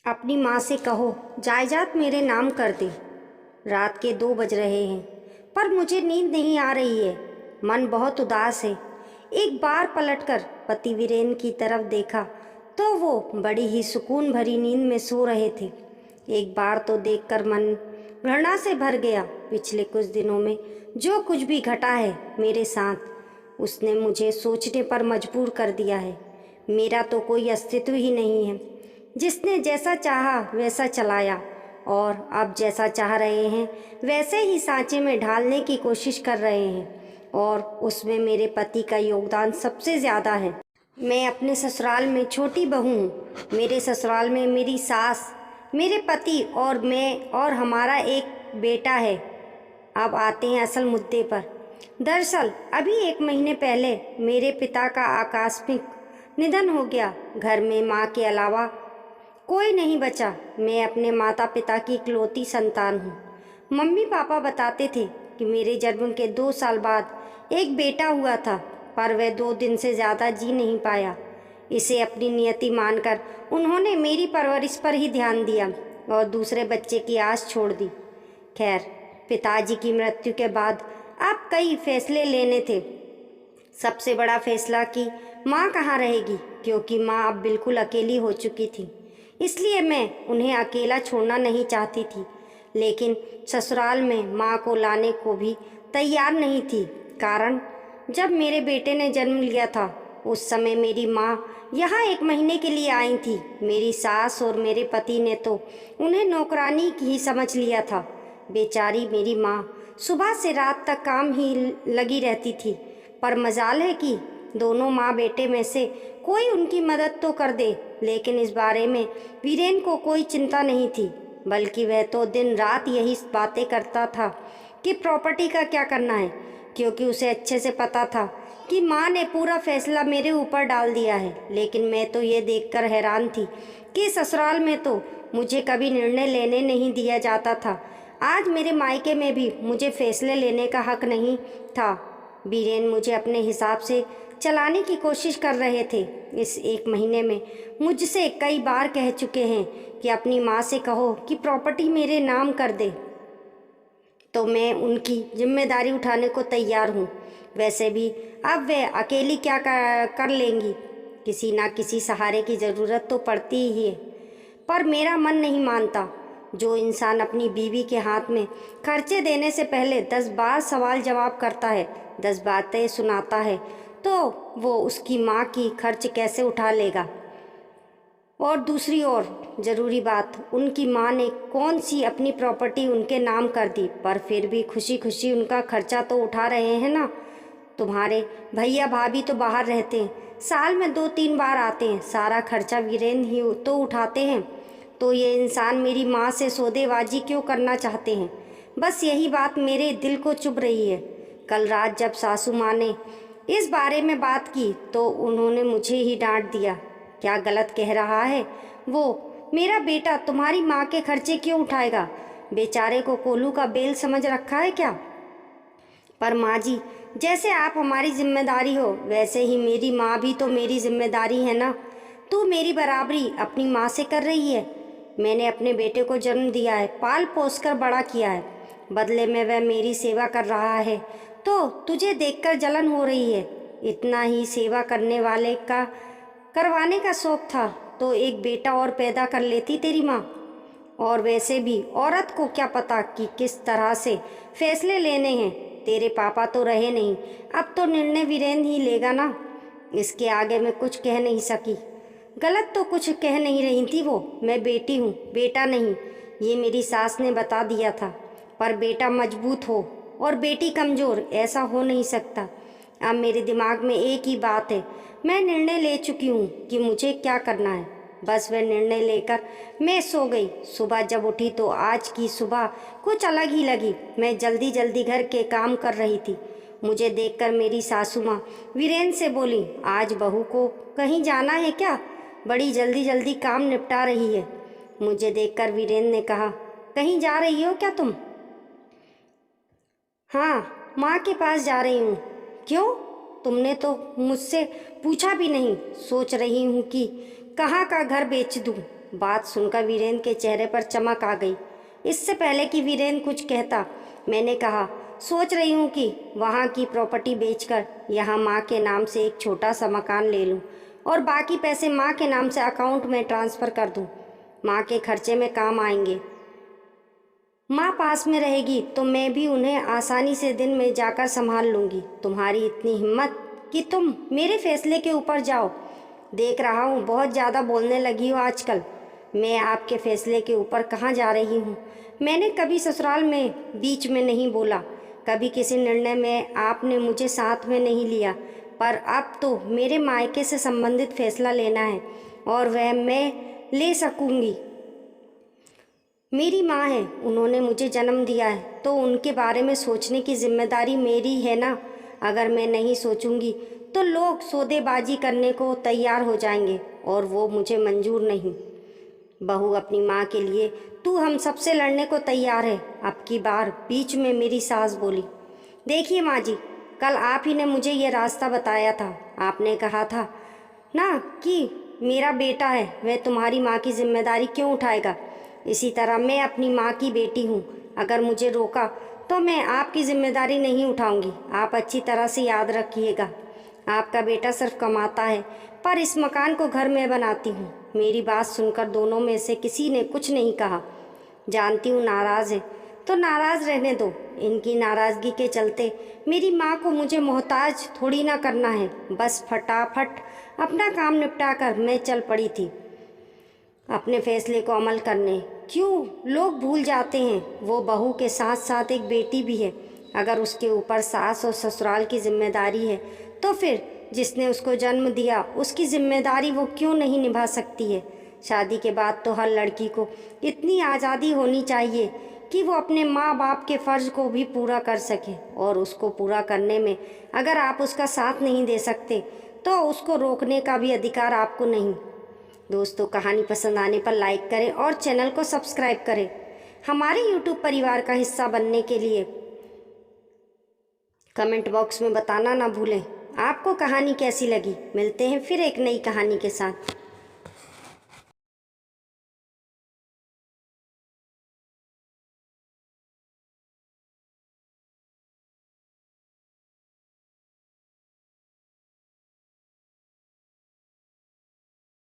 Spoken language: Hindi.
अपनी माँ से कहो जायदाद मेरे नाम कर दे। रात के 2 बज रहे हैं पर मुझे नींद नहीं आ रही है। मन बहुत उदास है। एक बार पलटकर पति वीरेन की तरफ देखा तो वो बड़ी ही सुकून भरी नींद में सो रहे थे। एक बार तो देखकर मन घृणा से भर गया। पिछले कुछ दिनों में जो कुछ भी घटा है मेरे साथ, उसने मुझे सोचने पर मजबूर कर दिया है। मेरा तो कोई अस्तित्व ही नहीं है। जिसने जैसा चाहा वैसा चलाया और अब जैसा चाह रहे हैं वैसे ही सांचे में ढालने की कोशिश कर रहे हैं, और उसमें मेरे पति का योगदान सबसे ज़्यादा है। मैं अपने ससुराल में छोटी बहू हूँ। मेरे ससुराल में मेरी सास, मेरे पति और मैं और हमारा एक बेटा है। अब आते हैं असल मुद्दे पर। दरअसल अभी 1 महीने पहले मेरे पिता का आकस्मिक निधन हो गया। घर में माँ के अलावा कोई नहीं बचा। मैं अपने माता पिता की इकलौती संतान हूँ। मम्मी पापा बताते थे कि मेरे जन्म के 2 साल बाद एक बेटा हुआ था, पर वह 2 दिन से ज़्यादा जी नहीं पाया। इसे अपनी नियति मानकर उन्होंने मेरी परवरिश पर ही ध्यान दिया और दूसरे बच्चे की आस छोड़ दी। खैर, पिताजी की मृत्यु के बाद अब कई फैसले लेने थे। सबसे बड़ा फैसला कि माँ कहाँ रहेगी, क्योंकि माँ अब बिल्कुल अकेली हो चुकी थी। इसलिए मैं उन्हें अकेला छोड़ना नहीं चाहती थी, लेकिन ससुराल में माँ को लाने को भी तैयार नहीं थी। कारण जब मेरे बेटे ने जन्म लिया था उस समय मेरी माँ यहाँ 1 महीने के लिए आई थी। मेरी सास और मेरे पति ने तो उन्हें नौकरानी ही समझ लिया था। बेचारी मेरी माँ सुबह से रात तक काम ही लगी रहती थी, पर मजाल है कि दोनों माँ बेटे में से कोई उनकी मदद तो कर दे। लेकिन इस बारे में वीरेन को कोई चिंता नहीं थी, बल्कि वह तो दिन रात यही बातें करता था कि प्रॉपर्टी का क्या करना है, क्योंकि उसे अच्छे से पता था कि माँ ने पूरा फैसला मेरे ऊपर डाल दिया है। लेकिन मैं तो ये देखकर हैरान थी कि ससुराल में तो मुझे कभी निर्णय लेने नहीं दिया जाता था। आज मेरे मायके में भी मुझे फैसले लेने का हक नहीं था। वीरेन मुझे अपने हिसाब से चलाने की कोशिश कर रहे थे। इस 1 महीने में मुझसे कई बार कह चुके हैं कि अपनी माँ से कहो कि प्रॉपर्टी मेरे नाम कर दे, तो मैं उनकी जिम्मेदारी उठाने को तैयार हूँ। वैसे भी अब वे अकेली क्या कर लेंगी, किसी ना किसी सहारे की ज़रूरत तो पड़ती ही है। पर मेरा मन नहीं मानता। जो इंसान अपनी बीवी के हाथ में खर्चे देने से पहले 10 बार सवाल जवाब करता है, 10 बातें सुनाता है, तो वो उसकी माँ की खर्च कैसे उठा लेगा। और दूसरी ओर ज़रूरी बात, उनकी माँ ने कौन सी अपनी प्रॉपर्टी उनके नाम कर दी, पर फिर भी खुशी खुशी उनका खर्चा तो उठा रहे हैं ना। तुम्हारे भैया भाभी तो बाहर रहते हैं, साल में 2-3 बार आते हैं, सारा खर्चा वीरेन ही तो उठाते हैं। तो ये इंसान मेरी माँ से सौदेबाजी क्यों करना चाहते हैं? बस यही बात मेरे दिल को चुभ रही है। कल रात जब सासू माँ ने इस बारे में बात की तो उन्होंने मुझे ही डांट दिया। क्या गलत कह रहा है वो? मेरा बेटा तुम्हारी माँ के खर्चे क्यों उठाएगा? बेचारे को कोलू का बेल समझ रखा है क्या? पर माँ जी, जैसे आप हमारी जिम्मेदारी हो वैसे ही मेरी माँ भी तो मेरी जिम्मेदारी है ना। तू मेरी बराबरी अपनी माँ से कर रही है। मैंने अपने बेटे को जन्म दिया है, पाल पोस कर बड़ा किया है, बदले में वह मेरी सेवा कर रहा है, तो तुझे देखकर जलन हो रही है। इतना ही सेवा करवाने का शौक था तो एक बेटा और पैदा कर लेती तेरी माँ। और वैसे भी औरत को क्या पता कि किस तरह से फैसले लेने हैं। तेरे पापा तो रहे नहीं, अब तो निर्णय वीरेन ही लेगा ना। इसके आगे मैं कुछ कह नहीं सकी। गलत तो कुछ कह नहीं रही थी वो। मैं बेटी हूँ, बेटा नहीं, ये मेरी सास ने बता दिया था। पर बेटा मजबूत हो और बेटी कमज़ोर, ऐसा हो नहीं सकता। अब मेरे दिमाग में एक ही बात है। मैं निर्णय ले चुकी हूँ कि मुझे क्या करना है। बस वह निर्णय लेकर मैं सो गई। सुबह जब उठी तो आज की सुबह कुछ अलग ही लगी। मैं जल्दी जल्दी घर के काम कर रही थी। मुझे देखकर मेरी सासू माँ वीरेन से बोली, आज बहू को कहीं जाना है क्या? बड़ी जल्दी जल्दी काम निपटा रही है। मुझे देखकर वीरेन ने कहा, कहीं जा रही हो क्या तुम? हाँ, माँ के पास जा रही हूँ। क्यों? तुमने तो मुझसे पूछा भी नहीं। सोच रही हूँ कि कहाँ का घर बेच दूँ। बात सुनकर वीरेंद्र के चेहरे पर चमक आ गई। इससे पहले कि वीरेंद्र कुछ कहता, मैंने कहा, सोच रही हूँ कि वहाँ की प्रॉपर्टी बेचकर यहाँ माँ के नाम से एक छोटा सा मकान ले लूँ और बाकी पैसे माँ के नाम से अकाउंट में ट्रांसफ़र कर दूँ। माँ के खर्चे में काम आएंगे। माँ पास में रहेगी तो मैं भी उन्हें आसानी से दिन में जाकर संभाल लूँगी। तुम्हारी इतनी हिम्मत कि तुम मेरे फैसले के ऊपर जाओ। देख रहा हूँ बहुत ज़्यादा बोलने लगी हो आजकल। मैं आपके फैसले के ऊपर कहाँ जा रही हूँ? मैंने कभी ससुराल में बीच में नहीं बोला, कभी किसी निर्णय में आपने मुझे साथ में नहीं लिया, पर अब तो मेरे मायके से संबंधित फैसला लेना है और वह मैं ले सकूँगी। मेरी माँ है, उन्होंने मुझे जन्म दिया है तो उनके बारे में सोचने की जिम्मेदारी मेरी है ना। अगर मैं नहीं सोचूंगी तो लोग सौदेबाजी करने को तैयार हो जाएंगे और वो मुझे मंजूर नहीं। बहू अपनी माँ के लिए तू हम सबसे लड़ने को तैयार है। अब की बार बीच में मेरी सास बोली, देखिए माँ जी, कल आप ही ने मुझे ये रास्ता बताया था। आपने कहा था ना कि मेरा बेटा है, वह तुम्हारी माँ की जिम्मेदारी क्यों उठाएगा। इसी तरह मैं अपनी माँ की बेटी हूँ। अगर मुझे रोका तो मैं आपकी जिम्मेदारी नहीं उठाऊंगी। आप अच्छी तरह से याद रखिएगा, आपका बेटा सिर्फ कमाता है, पर इस मकान को घर में बनाती हूँ। मेरी बात सुनकर दोनों में से किसी ने कुछ नहीं कहा। जानती हूँ नाराज़ है तो नाराज़ रहने दो। इनकी नाराज़गी के चलते मेरी माँ को मुझे मोहताज थोड़ी ना करना है। बस फटाफट अपना काम निपटा कर मैं चल पड़ी थी अपने फैसले को अमल करने। क्यों लोग भूल जाते हैं वो बहू के साथ साथ एक बेटी भी है। अगर उसके ऊपर सास और ससुराल की जिम्मेदारी है तो फिर जिसने उसको जन्म दिया उसकी जिम्मेदारी वो क्यों नहीं निभा सकती है। शादी के बाद तो हर लड़की को इतनी आज़ादी होनी चाहिए कि वो अपने माँ बाप के फ़र्ज़ को भी पूरा कर सके, और उसको पूरा करने में अगर आप उसका साथ नहीं दे सकते तो उसको रोकने का भी अधिकार आपको नहीं। दोस्तों, कहानी पसंद आने पर लाइक करें और चैनल को सब्सक्राइब करें। हमारे YouTube परिवार का हिस्सा बनने के लिए कमेंट बॉक्स में बताना ना भूलें आपको कहानी कैसी लगी। मिलते हैं फिर एक नई कहानी के साथ।